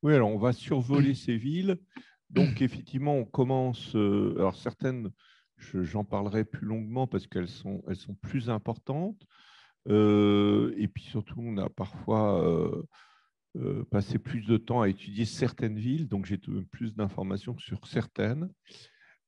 Oui, alors on va survoler ces villes. Donc, effectivement, on commence. Alors, certaines, j'en parlerai plus longuement parce elles sont plus importantes. Et puis surtout, on a parfois passé plus de temps à étudier certaines villes, donc j'ai plus d'informations que sur certaines.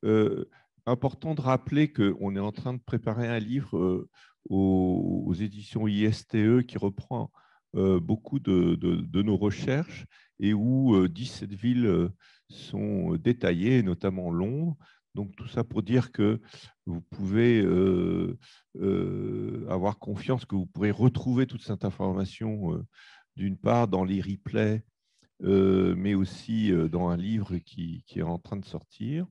Euh, Important de rappeler qu'on est en train de préparer un livre aux éditions ISTE qui reprend beaucoup de nos recherches et où 17 villes sont détaillées, notamment Londres. Donc tout ça pour dire que vous pouvez avoir confiance que vous pourrez retrouver toute cette information d'une part dans les replays, mais aussi dans un livre qui est en train de sortir.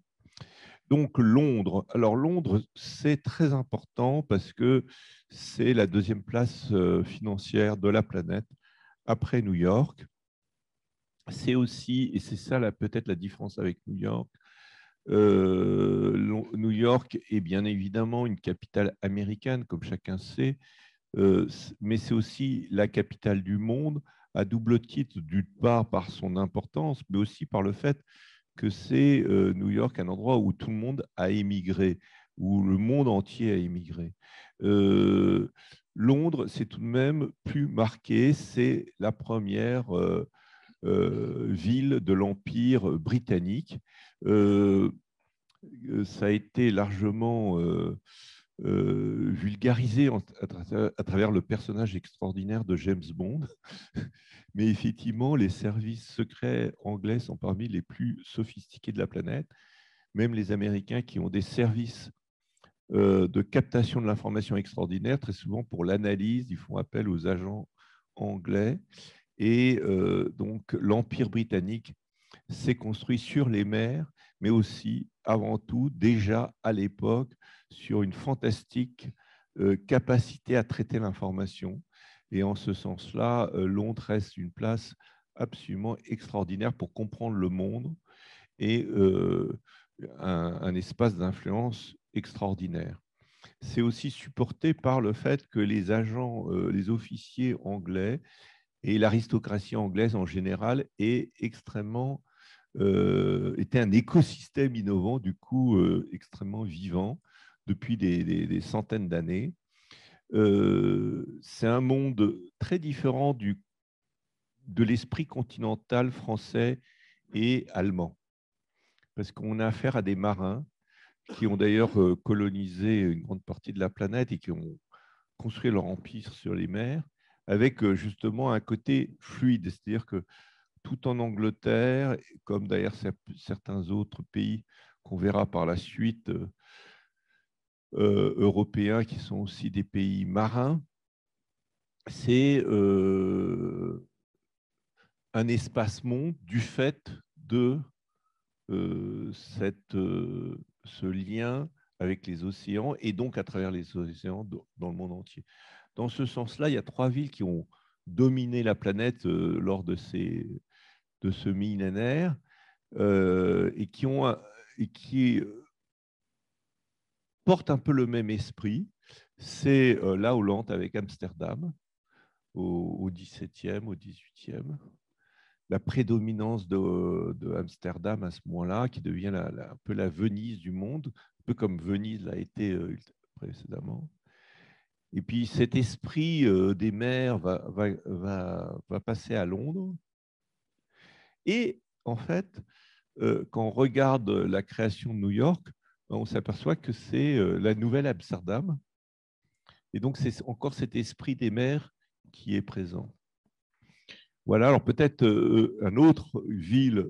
Donc Londres. Alors Londres, c'est très important parce que c'est la deuxième place financière de la planète après New York. C'est aussi, et c'est ça peut-être la différence avec New York, New York est bien évidemment une capitale américaine, comme chacun sait, mais c'est aussi la capitale du monde à double titre, d'une part par son importance, mais aussi par le fait que c'est New York un endroit où tout le monde a émigré, où le monde entier a émigré. Euh, Londres, c'est tout de même plus marqué, c'est la première ville de l'Empire britannique. Euh, Ça a été largement vulgarisé à travers le personnage extraordinaire de James Bond. Mais effectivement, les services secrets anglais sont parmi les plus sophistiqués de la planète. Même les Américains qui ont des services de captation de l'information extraordinaire, très souvent pour l'analyse, ils font appel aux agents anglais. Et donc, l'Empire britannique s'est construit sur les mers, mais aussi, avant tout, déjà à l'époque, sur une fantastique capacité à traiter l'information. Et en ce sens-là, Londres reste une place absolument extraordinaire pour comprendre le monde et un espace d'influence extraordinaire. C'est aussi supporté par le fait que les agents, les officiers anglais et l'aristocratie anglaise en général est extrêmement était un écosystème innovant, du coup extrêmement vivant depuis des centaines d'années. C'est un monde très différent de l'esprit continental français et allemand, parce qu'on a affaire à des marins qui ont d'ailleurs colonisé une grande partie de la planète et qui ont construit leur empire sur les mers, avec justement un côté fluide, c'est-à-dire que tout en Angleterre, comme d'ailleurs certains autres pays qu'on verra par la suite, européens qui sont aussi des pays marins, c'est un espace-monde du fait de ce lien avec les océans et donc à travers les océans dans le monde entier. Dans ce sens-là, il y a trois villes qui ont dominé la planète lors de ce millénaire et qui portent un peu le même esprit. C'est la Hollande avec Amsterdam au XVIIe, au XVIIIe. La prédominance de Amsterdam à ce moment-là, qui devient un peu la Venise du monde, un peu comme Venise l'a été précédemment. Et puis cet esprit des mers va passer à Londres. Et en fait, quand on regarde la création de New York, on s'aperçoit que c'est la nouvelle Amsterdam. Et donc, c'est encore cet esprit des mers qui est présent. Voilà, alors peut-être un autre ville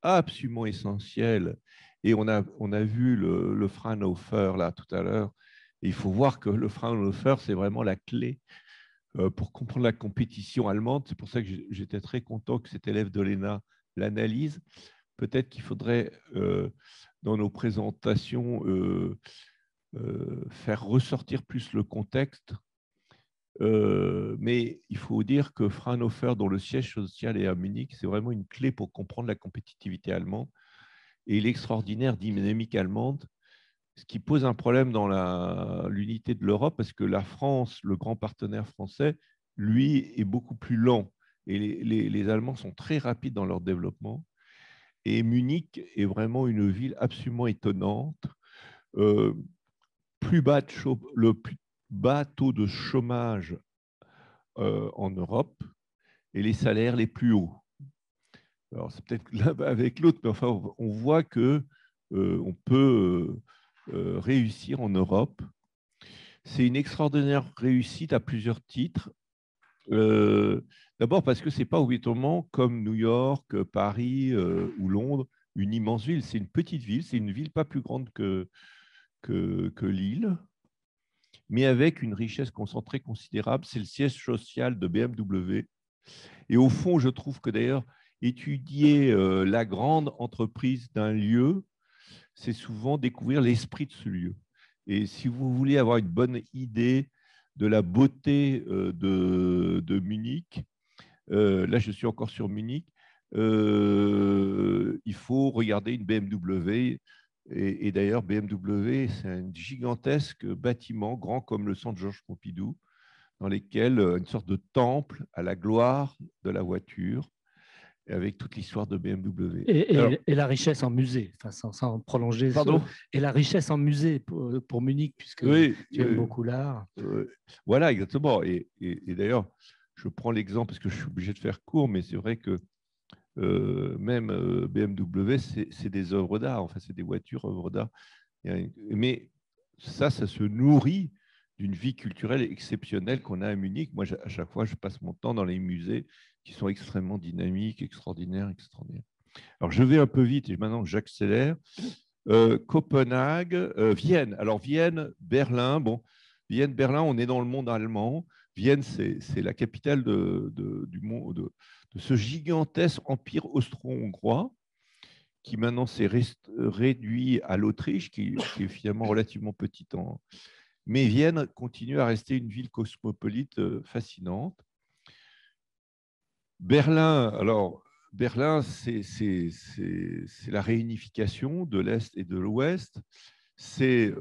absolument essentielle, et on a vu le Fraunhofer là tout à l'heure, et il faut voir que le Fraunhofer, c'est vraiment la clé pour comprendre la compétition allemande. C'est pour ça que j'étais très content que cet élève de l'ENA l'analyse. Peut-être qu'il faudrait, dans nos présentations, faire ressortir plus le contexte. Mais il faut dire que Fraunhofer, dont le siège social est à Munich, c'est vraiment une clé pour comprendre la compétitivité allemande et l'extraordinaire dynamique allemande, ce qui pose un problème dans l'unité de l'Europe, parce que la France, le grand partenaire français, lui, est beaucoup plus lent. Et les Allemands sont très rapides dans leur développement. Et Munich est vraiment une ville absolument étonnante. Euh, le plus bas taux de chômage en Europe et les salaires les plus hauts. Alors, c'est peut-être l'un avec l'autre, mais enfin, on voit que on peut réussir en Europe. C'est une extraordinaire réussite à plusieurs titres. Euh, D'abord parce que ce n'est pas obligatoirement comme New York, Paris ou Londres, une immense ville. C'est une petite ville, c'est une ville pas plus grande que Lille, mais avec une richesse concentrée considérable. C'est le siège social de BMW. Et au fond, je trouve que d'ailleurs, étudier la grande entreprise d'un lieu, c'est souvent découvrir l'esprit de ce lieu. Et si vous voulez avoir une bonne idée de la beauté de Munich, là je suis encore sur Munich, il faut regarder une BMW. Et d'ailleurs, BMW, c'est un gigantesque bâtiment, grand comme le centre Georges Pompidou, dans lequel une sorte de temple à la gloire de la voiture, avec toute l'histoire de BMW. Alors, Et la richesse en musée, enfin, sans prolonger. pardon. Et la richesse en musée pour Munich, puisque Oui, tu aimes beaucoup l'art. voilà, exactement. Et d'ailleurs, je prends l'exemple parce que je suis obligé de faire court, mais c'est vrai que même BMW, c'est des œuvres d'art. Enfin, c'est des voitures œuvres d'art. Mais ça se nourrit d'une vie culturelle exceptionnelle qu'on a à Munich. Moi, à chaque fois, je passe mon temps dans les musées qui sont extrêmement dynamiques, extraordinaires, extraordinaires. Alors, je vais un peu vite et maintenant j'accélère. Copenhague, Vienne. Alors, Vienne, Berlin. Bon, Vienne, Berlin, on est dans le monde allemand. Vienne, c'est la capitale du monde, de ce gigantesque empire austro-hongrois qui maintenant s'est réduit à l'Autriche, qui est finalement relativement petite. Mais Vienne continue à rester une ville cosmopolite fascinante. Berlin, alors, Berlin, c'est la réunification de l'Est et de l'Ouest. C'est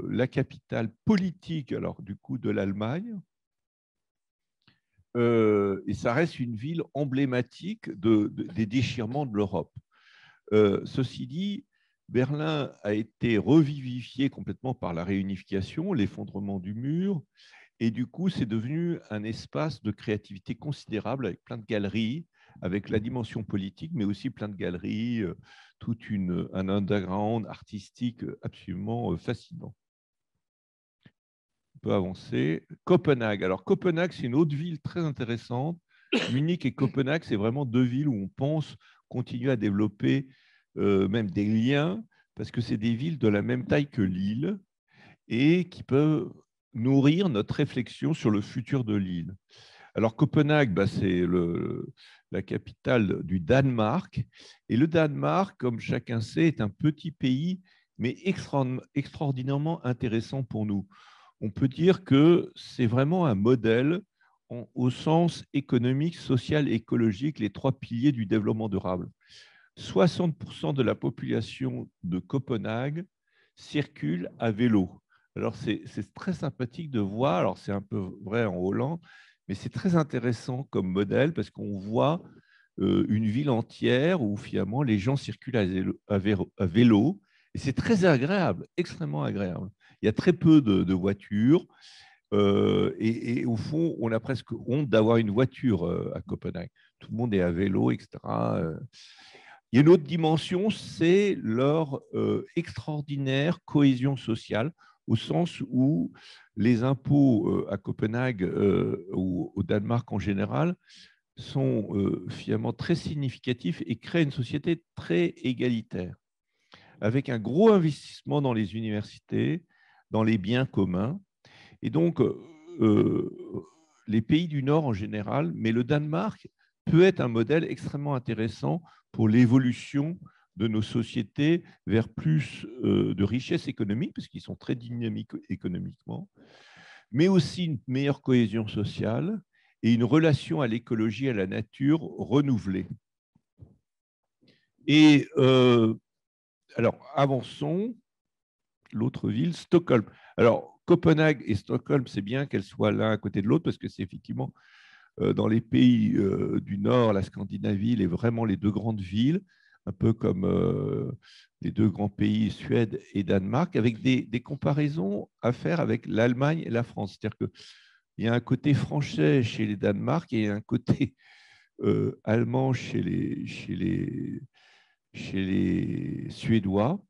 la capitale politique, alors du coup, de l'Allemagne. Et ça reste une ville emblématique des déchirements de l'Europe. Ceci dit, Berlin a été revivifié complètement par la réunification, l'effondrement du mur, et du coup, c'est devenu un espace de créativité considérable avec plein de galeries, avec la dimension politique, mais aussi plein de galeries, tout un underground artistique absolument fascinant. On peut avancer. Copenhague. Alors, Copenhague, c'est une autre ville très intéressante. Munich et Copenhague, c'est vraiment deux villes où on pense continuer à développer même des liens, parce que c'est des villes de la même taille que Lille et qui peuvent nourrir notre réflexion sur le futur de l'île. Alors Copenhague, bah, c'est la capitale du Danemark. Et le Danemark, comme chacun sait, est un petit pays, mais extraordinairement intéressant pour nous. On peut dire que c'est vraiment un modèle au sens économique, social et écologique, les trois piliers du développement durable. 60% de la population de Copenhague circule à vélo. Alors, c'est très sympathique de voir, alors c'est un peu vrai en Hollande, mais c'est très intéressant comme modèle parce qu'on voit une ville entière où finalement les gens circulent à vélo et c'est très agréable, extrêmement agréable. Il y a très peu de voitures et au fond, on a presque honte d'avoir une voiture à Copenhague. Tout le monde est à vélo, etc. Il y a une autre dimension, c'est leur extraordinaire cohésion sociale, au sens où les impôts à Copenhague ou au Danemark en général sont finalement très significatifs et créent une société très égalitaire, avec un gros investissement dans les universités, dans les biens communs. Et donc, les pays du Nord en général, mais le Danemark peut être un modèle extrêmement intéressant pour l'évolution de nos sociétés vers plus de richesse économique, parce qu'ils sont très dynamiques économiquement, mais aussi une meilleure cohésion sociale et une relation à l'écologie et à la nature renouvelée. Et alors, avançons. L'autre ville, Stockholm. Alors, Copenhague et Stockholm, c'est bien qu'elles soient l'un à côté de l'autre parce que c'est effectivement dans les pays du Nord, la Scandinavie, vraiment les deux grandes villes, un peu comme les deux grands pays, Suède et Danemark, avec des comparaisons à faire avec l'Allemagne et la France. C'est-à-dire qu'il y a un côté français chez les Danemark et un côté allemand chez les Suédois.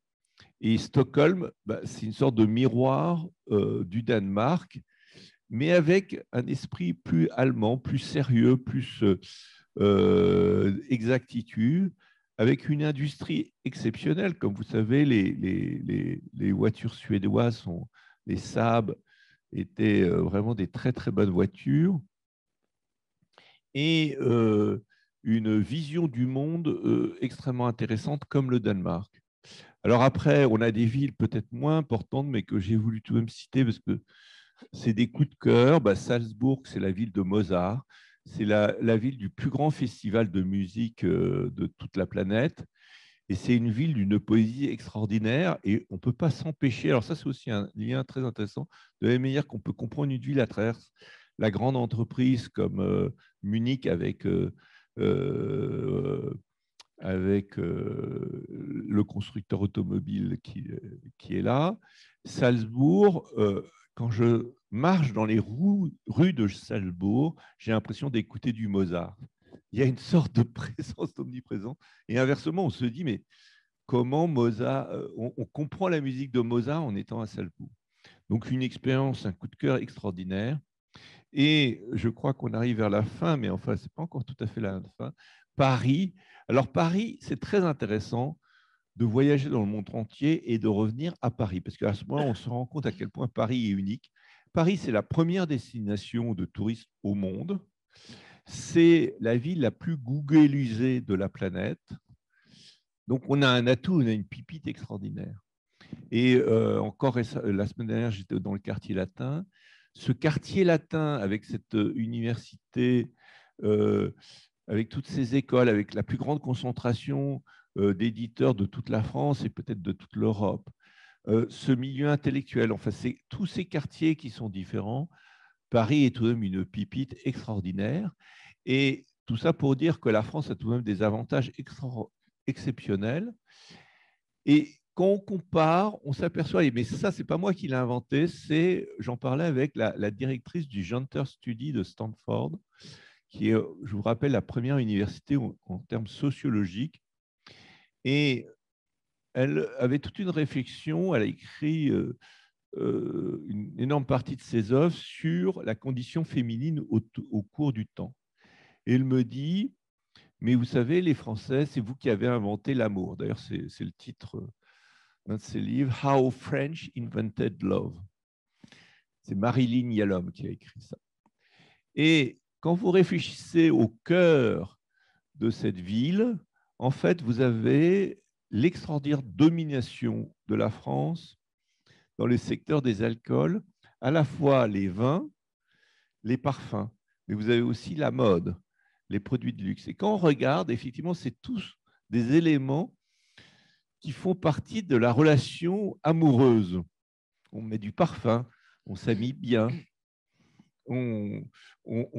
Et Stockholm, bah, c'est une sorte de miroir du Danemark, mais avec un esprit plus allemand, plus sérieux, plus exactitude, avec une industrie exceptionnelle. Comme vous savez, les voitures suédoises, les Saab, étaient vraiment des très très bonnes voitures. Et une vision du monde extrêmement intéressante comme le Danemark. Alors après, on a des villes peut-être moins importantes, mais que j'ai voulu tout de même citer parce que c'est des coups de cœur. Bah, Salzbourg, c'est la ville de Mozart. C'est la ville du plus grand festival de musique de toute la planète. Et c'est une ville d'une poésie extraordinaire. Et on ne peut pas s'empêcher. Alors ça, c'est aussi un lien très intéressant. De la même manière qu'on peut comprendre une ville à travers la grande entreprise comme Munich euh, avec le constructeur automobile qui est là. Salzbourg, quand je marche dans les rues de Salzbourg, j'ai l'impression d'écouter du Mozart. Il y a une sorte de présence omniprésente. Et inversement, on se dit, mais comment Mozart, on comprend la musique de Mozart en étant à Salzbourg. Donc une expérience, un coup de cœur extraordinaire. Et je crois qu'on arrive vers la fin, mais enfin, ce n'est pas encore tout à fait la fin. Paris. Alors, Paris, c'est très intéressant de voyager dans le monde entier et de revenir à Paris, parce qu'à ce moment, on se rend compte à quel point Paris est unique. Paris, c'est la première destination de touristes au monde. C'est la ville la plus googlisée de la planète. Donc, on a un atout, on a une pipite extraordinaire. Et encore la semaine dernière, j'étais dans le quartier latin. Ce quartier latin, avec cette université, avec toutes ces écoles, avec la plus grande concentration d'éditeurs de toute la France et peut-être de toute l'Europe, ce milieu intellectuel, enfin, c'est tous ces quartiers qui sont différents. Paris est tout de même une pipite extraordinaire. Et tout ça pour dire que la France a tout de même des avantages exceptionnels. Et quand on compare, on s'aperçoit, mais ça, ce n'est pas moi qui l'ai inventé, j'en parlais avec la directrice du Hunter Study de Stanford, qui est, je vous rappelle, la première université en termes sociologiques. Et elle avait toute une réflexion, elle a écrit une énorme partie de ses œuvres sur la condition féminine au cours du temps. Et elle me dit, mais vous savez, les Français, c'est vous qui avez inventé l'amour. D'ailleurs, c'est le titre d'un de ses livres, How French Invented Love. C'est Marilyn Yalom qui a écrit ça. Et quand vous réfléchissez au cœur de cette ville, en fait, vous avez l'extraordinaire domination de la France dans le secteur des alcools, à la fois les vins, les parfums, mais vous avez aussi la mode, les produits de luxe. Et quand on regarde, effectivement, c'est tous des éléments qui font partie de la relation amoureuse. On met du parfum, on s'habille bien, on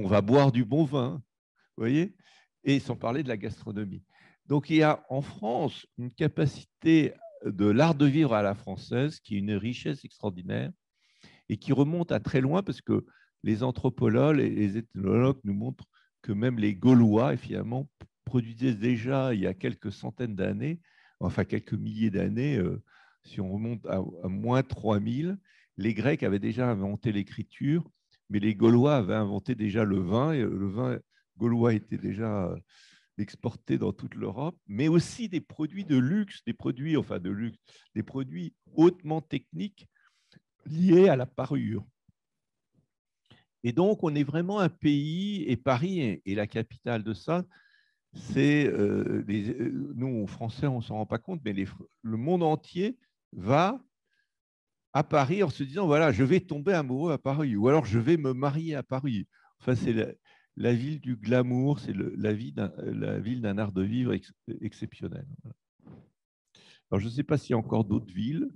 va boire du bon vin, vous voyez, et sans parler de la gastronomie. Donc il y a en France une capacité de l'art de vivre à la française qui est une richesse extraordinaire et qui remonte à très loin parce que les anthropologues et les ethnologues nous montrent que même les Gaulois, finalement, produisaient déjà il y a quelques centaines d'années, enfin quelques milliers d'années, si on remonte à moins 3000, les Grecs avaient déjà inventé l'écriture, mais les Gaulois avaient inventé déjà le vin, et le vin gaulois était déjà exporté dans toute l'Europe, mais aussi des produits de luxe, des produits hautement techniques liés à la parure. Et donc, on est vraiment un pays, et Paris est la capitale de ça. Nous, Français, on ne s'en rend pas compte, mais le monde entier va à Paris en se disant, voilà, je vais tomber amoureux à Paris, ou alors je vais me marier à Paris. Enfin, c'est la ville du glamour, c'est la ville d'un art de vivre exceptionnel. Alors, je ne sais pas s'il y a encore d'autres villes,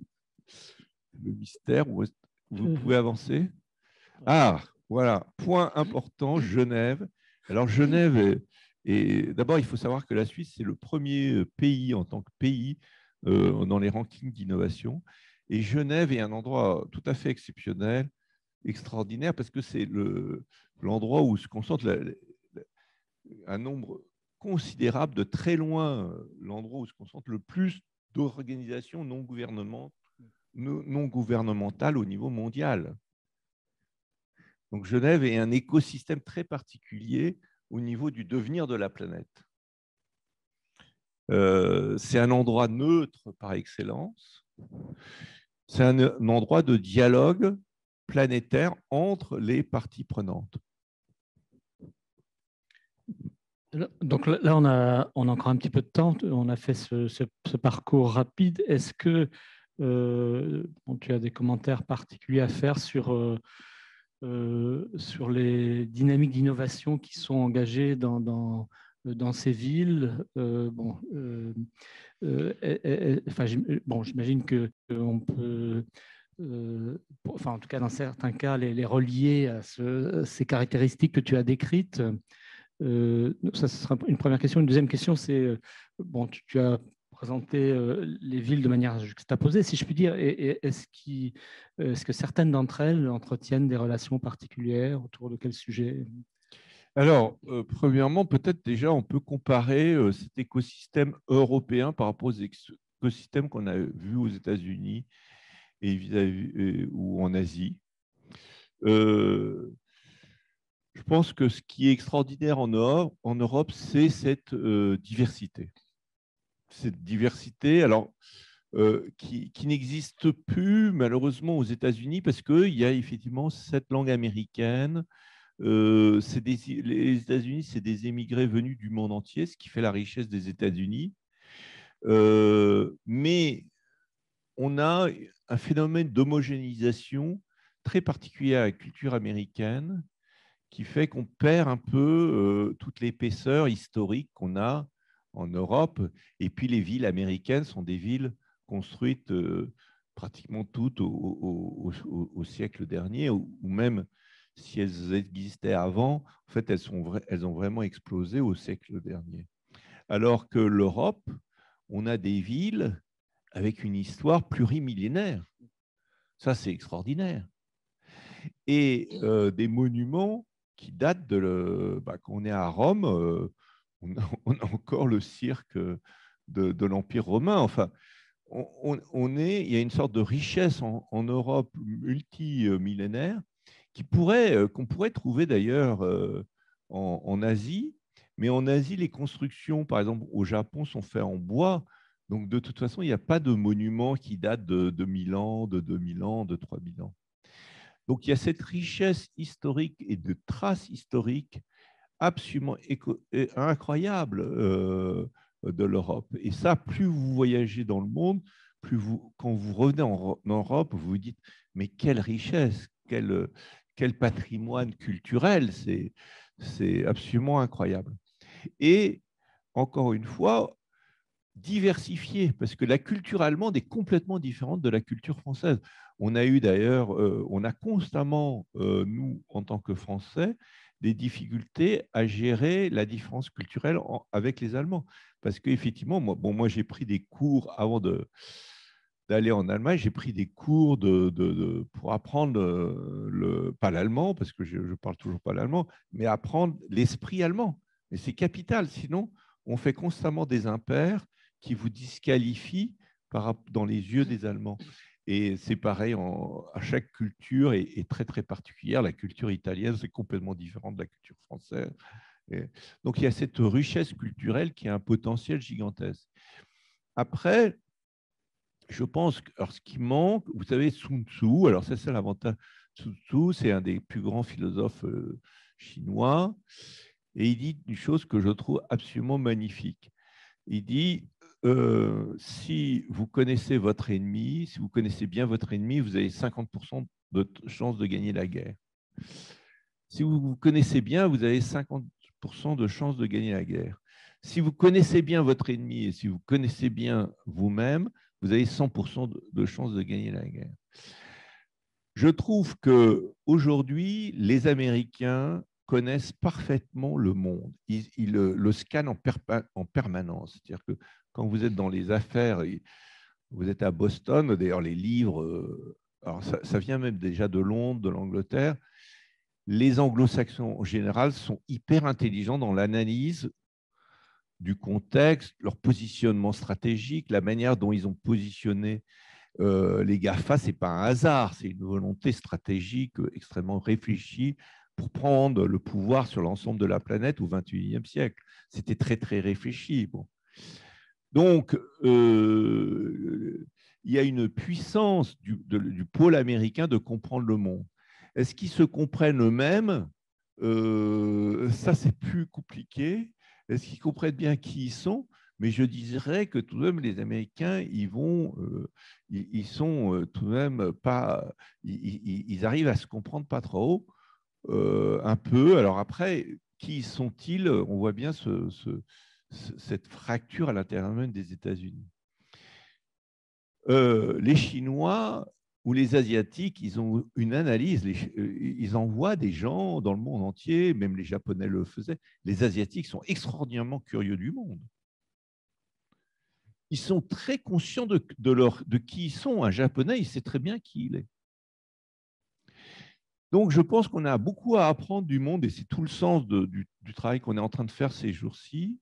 le mystère, vous pouvez avancer. Ah, voilà, point important, Genève. Alors, Genève d'abord, il faut savoir que la Suisse, c'est le premier pays en tant que pays dans les rankings d'innovation. Et Genève est un endroit tout à fait exceptionnel, extraordinaire, parce que c'est l'endroit où se concentre un nombre considérable, de très loin, l'endroit où se concentre le plus d'organisations non gouvernementales au niveau mondial. Donc Genève est un écosystème très particulier au niveau du devenir de la planète. C'est un endroit neutre par excellence. C'est un endroit de dialogue planétaire entre les parties prenantes. Donc là, on a encore un petit peu de temps. On a fait ce parcours rapide. Est-ce que tu as des commentaires particuliers à faire sur les dynamiques d'innovation qui sont engagées dans ces villes? J'imagine qu'on peut, en tout cas dans certains cas, les relier à ces caractéristiques que tu as décrites. Ça, ce sera une première question. Une deuxième question, c'est, tu as présenté les villes de manière juxtaposée, si je puis dire. Est-ce que certaines d'entre elles entretiennent des relations particulières autour de quel sujet? Alors, premièrement, peut-être déjà, on peut comparer cet écosystème européen par rapport aux écosystèmes qu'on a vus aux États-Unis ou en Asie. Je pense que ce qui est extraordinaire en Europe, c'est cette diversité. Cette diversité, alors, qui n'existe plus malheureusement aux États-Unis parce qu'il y a effectivement cette langue américaine. Les États-Unis, c'est des émigrés venus du monde entier, ce qui fait la richesse des États-Unis. Mais on a un phénomène d'homogénéisation très particulier à la culture américaine qui fait qu'on perd un peu toute l'épaisseur historique qu'on a en Europe. Et puis les villes américaines sont des villes construites pratiquement toutes au siècle dernier, ou même si elles existaient avant, en fait, elles ont vraiment explosé au siècle dernier. Alors que l'Europe, on a des villes avec une histoire plurimillénaire. Ça, c'est extraordinaire. Et des monuments qui datent quand on est à Rome, on a encore le cirque de l'Empire romain. Enfin, il y a une sorte de richesse en Europe multimillénaire qu'on pourrait trouver d'ailleurs en Asie. Mais en Asie, les constructions, par exemple au Japon, sont faites en bois. Donc de toute façon, il n'y a pas de monuments qui datent de 1000 ans, de 2000 ans, de 3000 ans. Donc il y a cette richesse historique et de traces historiques absolument incroyables de l'Europe. Et ça, plus vous voyagez dans le monde, quand vous revenez en Europe, vous vous dites, mais quelle richesse, quel patrimoine culturel, c'est absolument incroyable. Et encore une fois, diversifié, parce que la culture allemande est complètement différente de la culture française. On a eu d'ailleurs, on a constamment, nous, en tant que Français, des difficultés à gérer la différence culturelle avec les Allemands. Parce qu'effectivement, moi j'ai pris des cours avant d'aller en Allemagne, j'ai pris des cours pour apprendre, pas l'allemand, parce que je ne parle toujours pas l'allemand, mais apprendre l'esprit allemand. Et c'est capital, sinon on fait constamment des impairs qui vous disqualifient dans les yeux des Allemands. Et c'est pareil, à chaque culture est très, très particulière. La culture italienne, c'est complètement différent de la culture française. Donc, il y a cette richesse culturelle qui a un potentiel gigantesque. Après, je pense que ce qui manque, vous savez, Sun Tzu, alors ça, c'est l'avantage. Sun Tzu, c'est un des plus grands philosophes chinois, et il dit une chose que je trouve absolument magnifique. Il dit, si vous connaissez votre ennemi, si vous connaissez bien votre ennemi, vous avez 50% de chances de gagner la guerre. Si vous vous connaissez bien, vous avez 50% de chances de gagner la guerre. Si vous connaissez bien votre ennemi et si vous connaissez bien vous-même, vous avez 100% de chances de gagner la guerre. Je trouve qu'aujourd'hui, les Américains connaissent parfaitement le monde. Ils le scannent en permanence. C'est-à-dire que quand vous êtes dans les affaires, vous êtes à Boston, d'ailleurs les livres, alors ça vient même déjà de Londres, de l'Angleterre, les anglo-saxons en général sont hyper intelligents dans l'analyse du contexte, leur positionnement stratégique, la manière dont ils ont positionné les GAFA, ce n'est pas un hasard, c'est une volonté stratégique extrêmement réfléchie pour prendre le pouvoir sur l'ensemble de la planète au XXIe siècle. C'était très, très réfléchi. Bon. Donc, il y a une puissance du pôle américain de comprendre le monde. Est-ce qu'ils se comprennent eux-mêmes? Ça, c'est plus compliqué. Est-ce qu'ils comprennent bien qui ils sont? Mais je dirais que tout de même, les Américains, ils sont tout de même pas, ils arrivent à se comprendre pas trop, un peu. Alors après, qui sont-ils? On voit bien cette fracture à l'intérieur même des États-Unis. Les Chinois ou les Asiatiques, ils ont une analyse, ils envoient des gens dans le monde entier, même les Japonais le faisaient. Les Asiatiques sont extraordinairement curieux du monde. Ils sont très conscients de qui ils sont. Un Japonais, il sait très bien qui il est. Donc, je pense qu'on a beaucoup à apprendre du monde, et c'est tout le sens du travail qu'on est en train de faire ces jours-ci,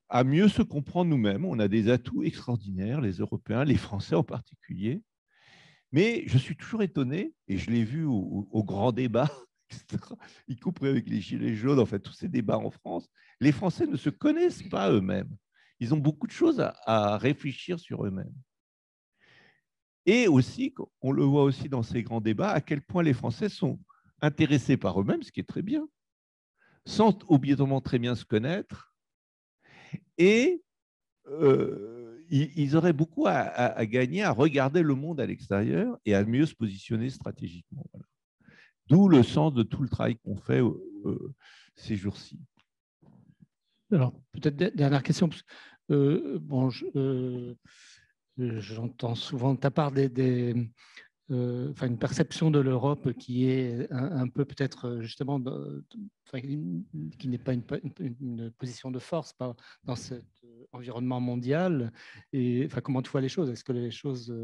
à mieux se comprendre nous-mêmes. On a des atouts extraordinaires, les Européens, les Français en particulier. Mais je suis toujours étonné, et je l'ai vu au grand débat, y compris avec les Gilets jaunes, en fait, tous ces débats en France, les Français ne se connaissent pas eux-mêmes. Ils ont beaucoup de choses à réfléchir sur eux-mêmes. Et aussi, on le voit aussi dans ces grands débats, à quel point les Français sont intéressés par eux-mêmes, ce qui est très bien, sans obligatoirement très bien se connaître, et ils auraient beaucoup à gagner à regarder le monde à l'extérieur et à mieux se positionner stratégiquement. Voilà. D'où le sens de tout le travail qu'on fait ces jours-ci. Alors, peut-être dernière question. Bon, j'entends souvent de ta part une perception de l'Europe qui est un peu peut-être justement, qui n'est pas une position de force dans cet environnement mondial. Et enfin, comment tu vois les choses? Est-ce que les choses,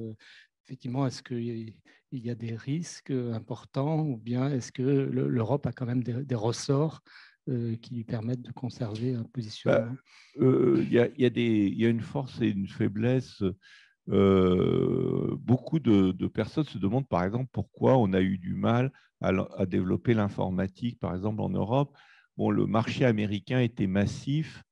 effectivement, est-ce qu'il y a des risques importants, ou bien est-ce que l'Europe a quand même des ressorts qui lui permettent de conserver un positionnement? Il y a une force et une faiblesse. Beaucoup de personnes se demandent, par exemple, pourquoi on a eu du mal à développer l'informatique, par exemple, en Europe. Bon, le marché américain était massif,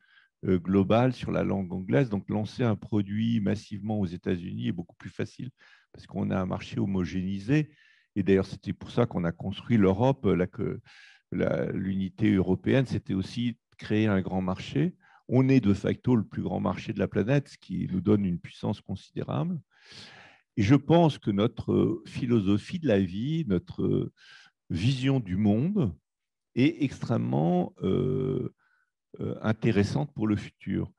global sur la langue anglaise, donc lancer un produit massivement aux États-Unis est beaucoup plus facile parce qu'on a un marché homogénéisé. Et d'ailleurs, c'était pour ça qu'on a construit l'Europe, l'unité européenne, c'était aussi créer un grand marché. On est de facto le plus grand marché de la planète, ce qui nous donne une puissance considérable. Et je pense que notre philosophie de la vie, notre vision du monde est extrêmement intéressante pour le futur.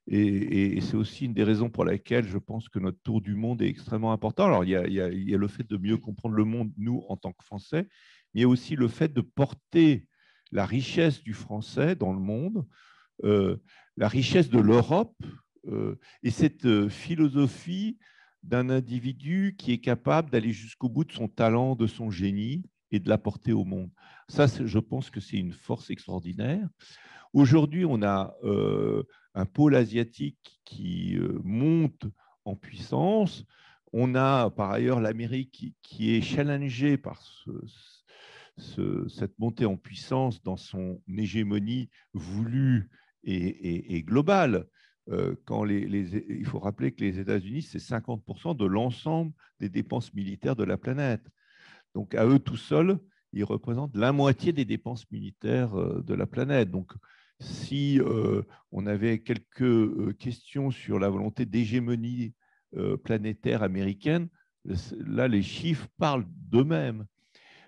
Et c'est aussi une des raisons pour lesquelles je pense que notre tour du monde est extrêmement important. Alors, il y a le fait de mieux comprendre le monde, nous, en tant que Français, mais il y a aussi le fait de porter la richesse du français dans le monde, la richesse de l'Europe, et cette philosophie d'un individu qui est capable d'aller jusqu'au bout de son talent, de son génie, et de l'apporter au monde. Ça, je pense que c'est une force extraordinaire. Aujourd'hui, on a un pôle asiatique qui monte en puissance. On a par ailleurs l'Amérique qui est challengée par cette montée en puissance dans son hégémonie voulue et globale. Il faut rappeler que les États-Unis, c'est 50% de l'ensemble des dépenses militaires de la planète. Donc, à eux tout seuls, ils représentent la moitié des dépenses militaires de la planète. Donc, si on avait quelques questions sur la volonté d'hégémonie planétaire américaine, là, les chiffres parlent d'eux-mêmes.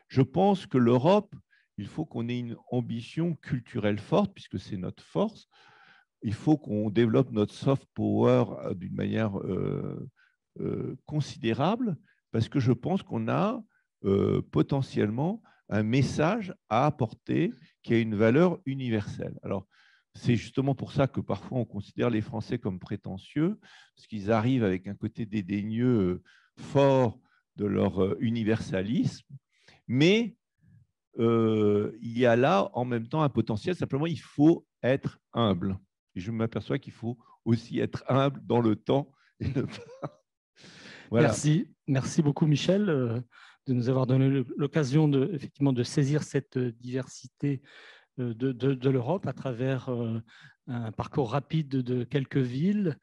Je pense que l'Europe, il faut qu'on ait une ambition culturelle forte, puisque c'est notre force. Il faut qu'on développe notre soft power d'une manière considérable, parce que je pense qu'on a potentiellement un message à apporter qui a une valeur universelle. Alors, c'est justement pour ça que parfois on considère les Français comme prétentieux, parce qu'ils arrivent avec un côté dédaigneux fort de leur universalisme, mais il y a là en même temps un potentiel, simplement il faut être humble. Et je m'aperçois qu'il faut aussi être humble dans le temps. Et ne pas... Voilà. Merci beaucoup Michel de nous avoir donné l'occasion effectivement de saisir cette diversité de l'Europe à travers un parcours rapide de quelques villes